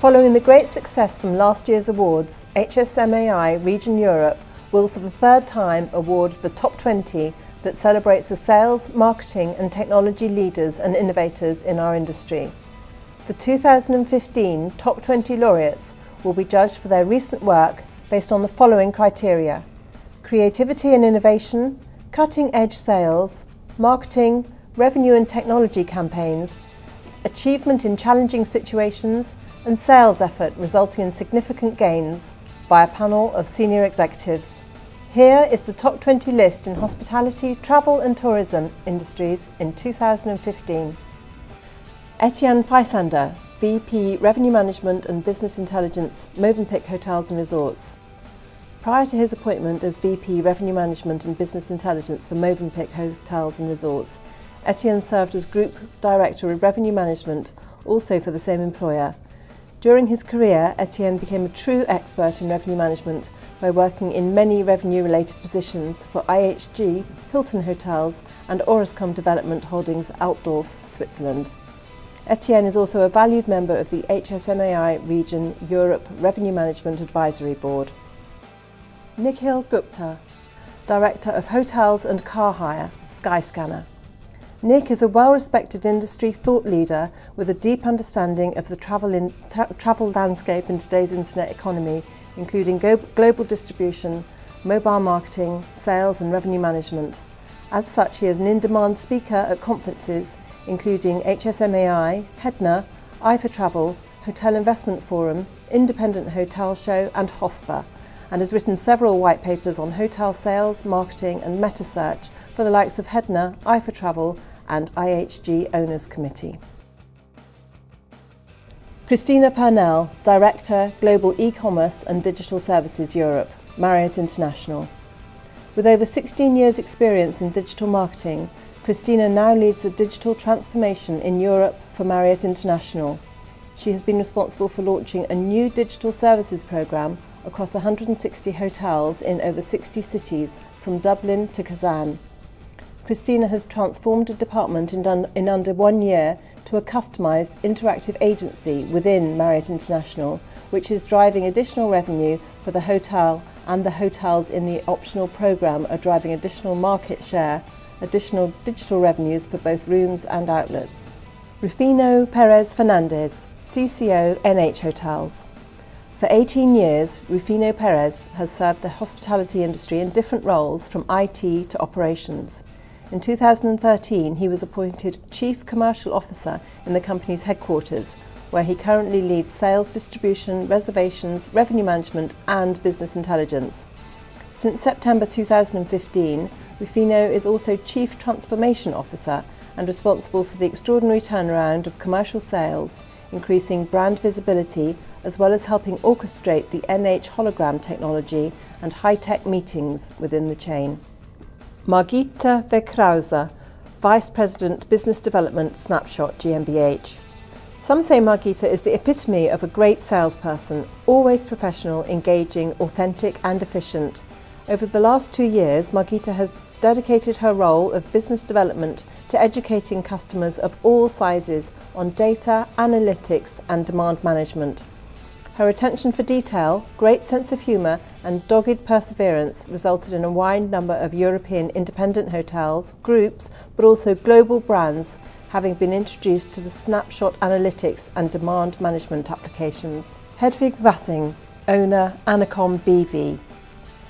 Following the great success from last year's awards, HSMAI Region Europe will for the third time award the Top 20 that celebrates the sales, marketing and technology leaders and innovators in our industry. The 2015 Top 20 laureates will be judged for their recent work based on the following criteria: creativity and innovation, cutting-edge sales, marketing, revenue and technology campaigns, achievement in challenging situations, and sales effort resulting in significant gains by a panel of senior executives. Here is the top 20 list in hospitality, travel and tourism industries in 2015. Etienne Pisander, VP Revenue Management and Business Intelligence, Movenpick Hotels and Resorts. Prior to his appointment as VP Revenue Management and Business Intelligence for Movenpick Hotels and Resorts, Etienne served as Group Director of Revenue Management, also for the same employer. During his career, Etienne became a true expert in revenue management by working in many revenue-related positions for IHG, Hilton Hotels and Orascom Development Holdings Altdorf, Switzerland. Etienne is also a valued member of the HSMAI Region Europe Revenue Management Advisory Board. Nikhil Gupta, Director of Hotels and Car Hire, Skyscanner. Nick is a well-respected industry thought leader with a deep understanding of the travel landscape in today's internet economy, including global distribution, mobile marketing, sales and revenue management. As such, he is an in-demand speaker at conferences including HSMAI, HEDNA, i4Travel, Hotel Investment Forum, Independent Hotel Show and HOSPA, and has written several white papers on hotel sales, marketing and meta search for the likes of HEDNA, i4Travel and IHG Owners Committee. Christina Purnell, Director, Global E-Commerce and Digital Services Europe, Marriott International. With over 16 years' experience in digital marketing, Christina now leads the digital transformation in Europe for Marriott International. She has been responsible for launching a new digital services programme across 160 hotels in over 60 cities, from Dublin to Kazan. Christina has transformed a department in under 1 year to a customised interactive agency within Marriott International, which is driving additional revenue for the hotel, and the hotels in the optional programme are driving additional market share, additional digital revenues for both rooms and outlets. Ruffino Perez Fernandez, CCO NH Hotels. For 18 years, Ruffino Perez has served the hospitality industry in different roles from IT to operations. In 2013, he was appointed Chief Commercial Officer in the company's headquarters, where he currently leads sales, distribution, reservations, revenue management and business intelligence. Since September 2015, Ruffino is also Chief Transformation Officer and responsible for the extraordinary turnaround of commercial sales, increasing brand visibility, as well as helping orchestrate the NH hologram technology and high-tech meetings within the chain. Margherita Fair, Vice President Business Development, Snapshot GmbH. Some say Margherita is the epitome of a great salesperson, always professional, engaging, authentic and efficient. Over the last 2 years, Margherita has dedicated her role of business development to educating customers of all sizes on data, analytics and demand management. Her attention for detail, great sense of humour and dogged perseverance resulted in a wide number of European independent hotels, groups, but also global brands having been introduced to the Snapshot analytics and demand management applications. Hedwig Hedwig, owner Anacom BV.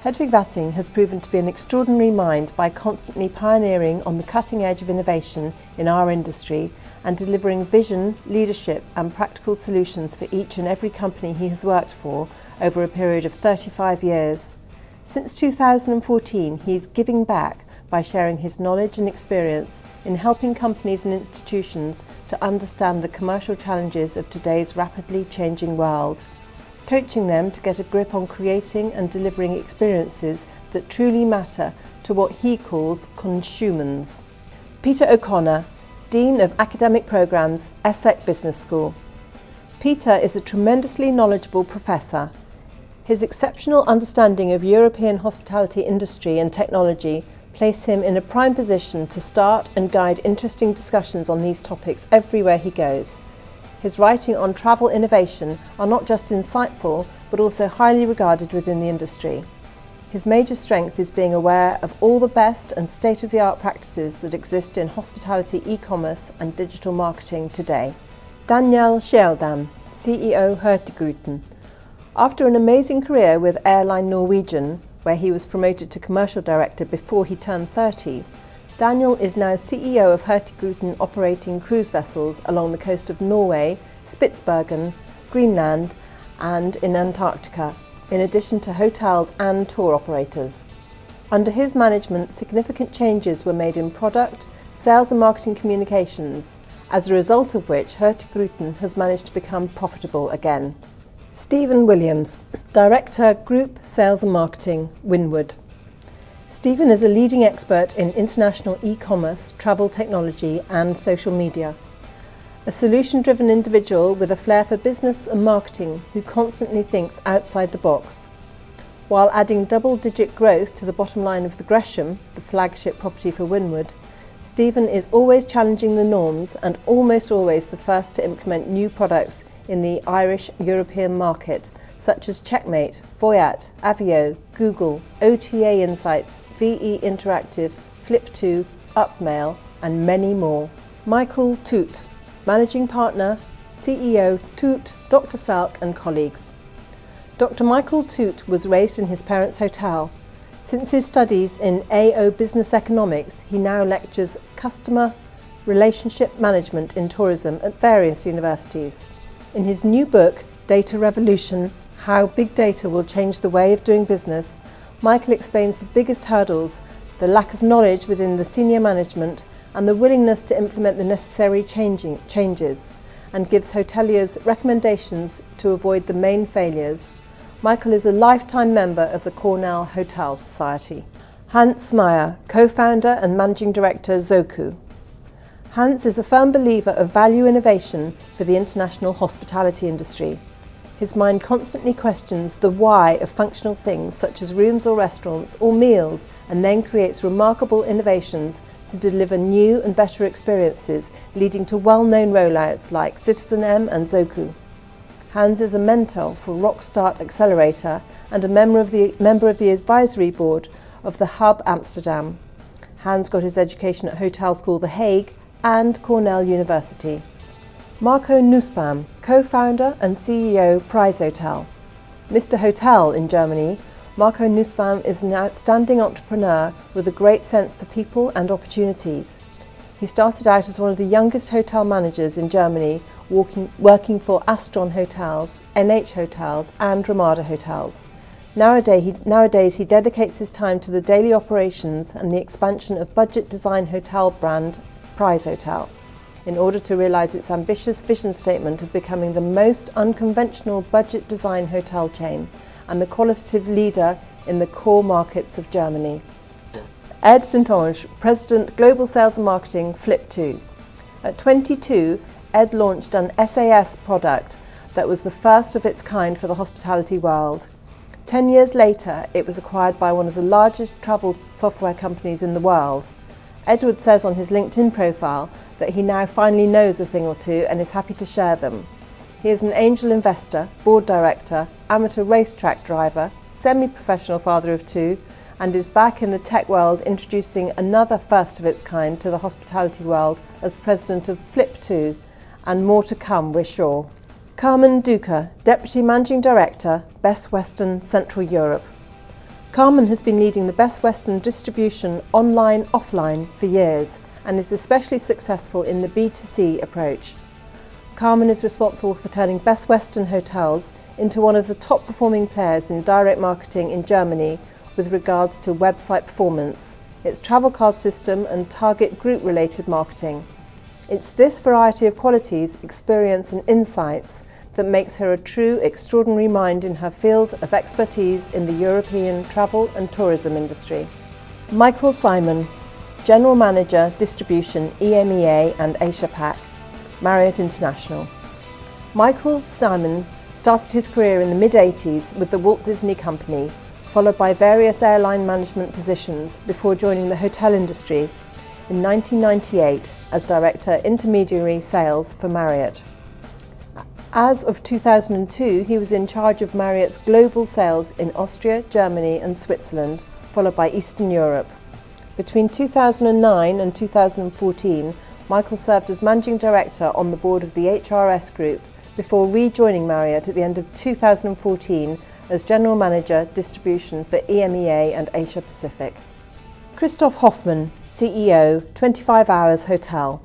Hedwig Hedwig has proven to be an extraordinary mind by constantly pioneering on the cutting edge of innovation in our industry and delivering vision, leadership and practical solutions for each and every company he has worked for over a period of 35 years. Since 2014, he is giving back by sharing his knowledge and experience in helping companies and institutions to understand the commercial challenges of today's rapidly changing world, coaching them to get a grip on creating and delivering experiences that truly matter to what he calls consumers. Peter O'Connor, Dean of Academic Programmes, ESSEC Business School. Peter is a tremendously knowledgeable professor. His exceptional understanding of European hospitality industry and technology place him in a prime position to start and guide interesting discussions on these topics everywhere he goes. His writing on travel innovation are not just insightful, but also highly regarded within the industry. His major strength is being aware of all the best and state-of-the-art practices that exist in hospitality e-commerce and digital marketing today. Danielle Sheldon, CEO Hurtigruten. After an amazing career with airline Norwegian, where he was promoted to commercial director before he turned 30, Daniel is now CEO of Hurtigruten, operating cruise vessels along the coast of Norway, Spitsbergen, Greenland and in Antarctica, in addition to hotels and tour operators. Under his management, significant changes were made in product, sales and marketing communications, as a result of which Hurtigruten has managed to become profitable again. Stephen Williams, Director, Group Sales and Marketing, Winwood. Stephen is a leading expert in international e-commerce, travel technology and social media. A solution-driven individual with a flair for business and marketing who constantly thinks outside the box. While adding double-digit growth to the bottom line of the Gresham, the flagship property for Winwood, Stephen is always challenging the norms and almost always the first to implement new products in the Irish European market, such as Checkmate, Voyat, Avio, Google, OTA Insights, VE Interactive, Flip2, Upmail, and many more. Michael Toot, Managing Partner, CEO, Toot, Dr. Salk and colleagues. Dr. Michael Toot was raised in his parents' hotel. Since his studies in AO Business Economics, he now lectures customer relationship management in tourism at various universities. In his new book, Data Revolution: How Big Data Will Change the Way of Doing Business, Michael explains the biggest hurdles, the lack of knowledge within the senior management, and the willingness to implement the necessary changes, and gives hoteliers recommendations to avoid the main failures. Michael is a lifetime member of the Cornell Hotel Society. Hans Meyer, co-founder and managing director, Zoku. Hans is a firm believer of value innovation for the international hospitality industry. His mind constantly questions the why of functional things such as rooms or restaurants or meals, and then creates remarkable innovations to deliver new and better experiences, leading to well-known rollouts like Citizen M and Zoku. Hans is a mentor for Rockstart Accelerator and a member of the advisory board of the Hub Amsterdam. Hans got his education at Hotel School The Hague and Cornell University. Marco Nussbaum, co-founder and CEO, Prize Hotel. Mr. Hotel in Germany, Marco Nussbaum is an outstanding entrepreneur with a great sense for people and opportunities. He started out as one of the youngest hotel managers in Germany, working for Astron Hotels, NH Hotels and Ramada Hotels. Nowadays he dedicates his time to the daily operations and the expansion of budget design hotel brand Prize Hotel, in order to realise its ambitious vision statement of becoming the most unconventional budget design hotel chain and the qualitative leader in the core markets of Germany. Edson Taj, President Global Sales and Marketing, Flip2. At 22, Ed launched an SAS product that was the first of its kind for the hospitality world. 10 years later, it was acquired by one of the largest travel software companies in the world. Edward says on his LinkedIn profile that he now finally knows a thing or two and is happy to share them. He is an angel investor, board director, amateur racetrack driver, semi-professional father of two, and is back in the tech world introducing another first of its kind to the hospitality world as president of Flip2, and more to come, we're sure. Carmen Duka, Deputy Managing Director, Best Western Central Europe. Carmen has been leading the Best Western distribution online-offline for years and is especially successful in the B2C approach. Carmen is responsible for turning Best Western hotels into one of the top performing players in direct marketing in Germany with regards to website performance, its travel card system and target group related marketing. It's this variety of qualities, experience and insights that makes her a true extraordinary mind in her field of expertise in the European travel and tourism industry. Michael Symon, General Manager, Distribution, EMEA and Asia Pac, Marriott International. Michael Symon started his career in the mid-80s with the Walt Disney Company, followed by various airline management positions before joining the hotel industry in 1998 as Director Intermediary Sales for Marriott. As of 2002, he was in charge of Marriott's global sales in Austria, Germany and Switzerland, followed by Eastern Europe. Between 2009 and 2014, Michael served as Managing Director on the board of the HRS Group before rejoining Marriott at the end of 2014 as General Manager Distribution for EMEA and Asia Pacific. Christophe Hoffman, CEO, 25 Hours Hotel.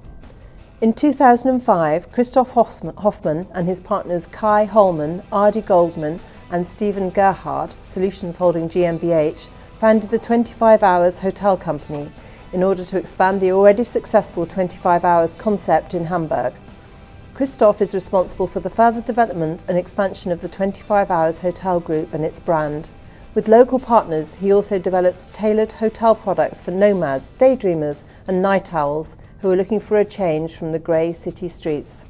In 2005, Christophe Hoffman and his partners Kai Holman, Ardy Goldman and Stephen Gerhard, Solutions Holding GmbH, founded the 25 Hours Hotel Company in order to expand the already successful 25 Hours concept in Hamburg. Christophe is responsible for the further development and expansion of the 25 Hours Hotel Group and its brand. With local partners, he also develops tailored hotel products for nomads, daydreamers and night owls who are looking for a change from the grey city streets.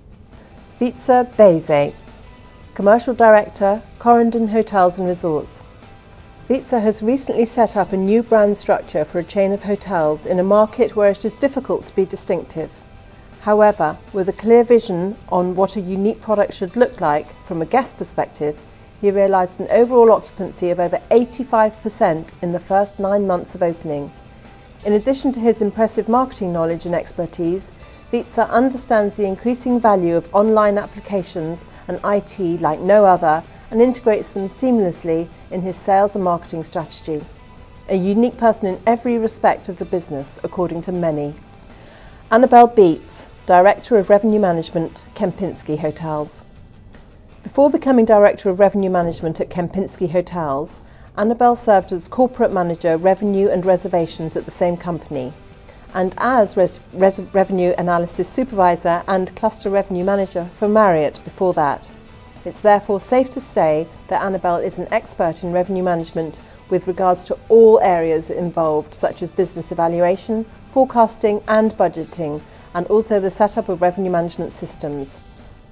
Wietse Bezate, Commercial Director, Corendon Hotels and Resorts. Wietse has recently set up a new brand structure for a chain of hotels in a market where it is difficult to be distinctive. However, with a clear vision on what a unique product should look like from a guest perspective, he realised an overall occupancy of over 85% in the first 9 months of opening. In addition to his impressive marketing knowledge and expertise, Wietse understands the increasing value of online applications and IT like no other and integrates them seamlessly in his sales and marketing strategy. A unique person in every respect of the business, according to many. Annabelle Brehm, Director of Revenue Management, Kempinski Hotels. Before becoming Director of Revenue Management at Kempinski Hotels, Annabelle served as Corporate Manager, Revenue and Reservations at the same company, and as Revenue Analysis Supervisor and Cluster Revenue Manager for Marriott before that. It's therefore safe to say that Annabelle is an expert in revenue management with regards to all areas involved, such as business evaluation, forecasting and budgeting, and also the setup of revenue management systems.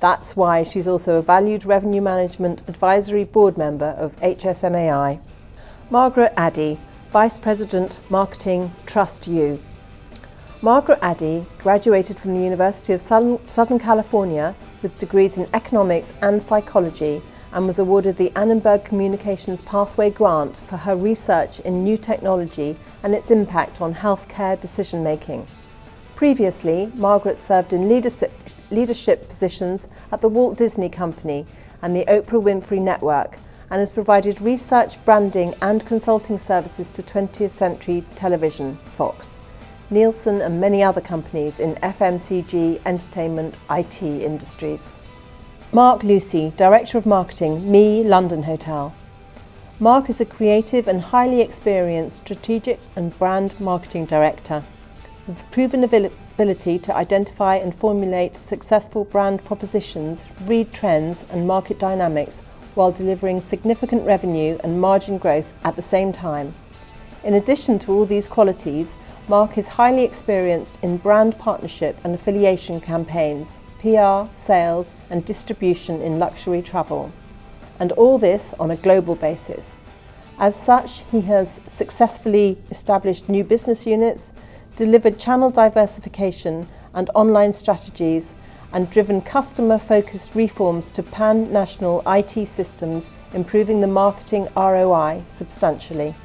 That's why she's also a valued Revenue Management Advisory Board member of HSMAI. Margaret Addy, Vice President, Marketing, Trust You. Margaret Addy graduated from the University of Southern California with degrees in economics and psychology and was awarded the Annenberg Communications Pathway Grant for her research in new technology and its impact on healthcare decision-making. Previously, Margaret served in leadership positions at the Walt Disney Company and the Oprah Winfrey Network, and has provided research, branding and consulting services to 20th Century Television, Fox, Nielsen and many other companies in FMCG, entertainment, IT industries. Mark Lucy, Director of Marketing, Me London Hotel. Mark is a creative and highly experienced strategic and brand marketing director with proven ability to identify and formulate successful brand propositions, read trends and market dynamics while delivering significant revenue and margin growth at the same time. In addition to all these qualities, Mark is highly experienced in brand partnership and affiliation campaigns, PR, sales and distribution in luxury travel, and all this on a global basis. As such, he has successfully established new business units, delivered channel diversification and online strategies, and driven customer-focused reforms to pan-national IT systems, improving the marketing ROI substantially.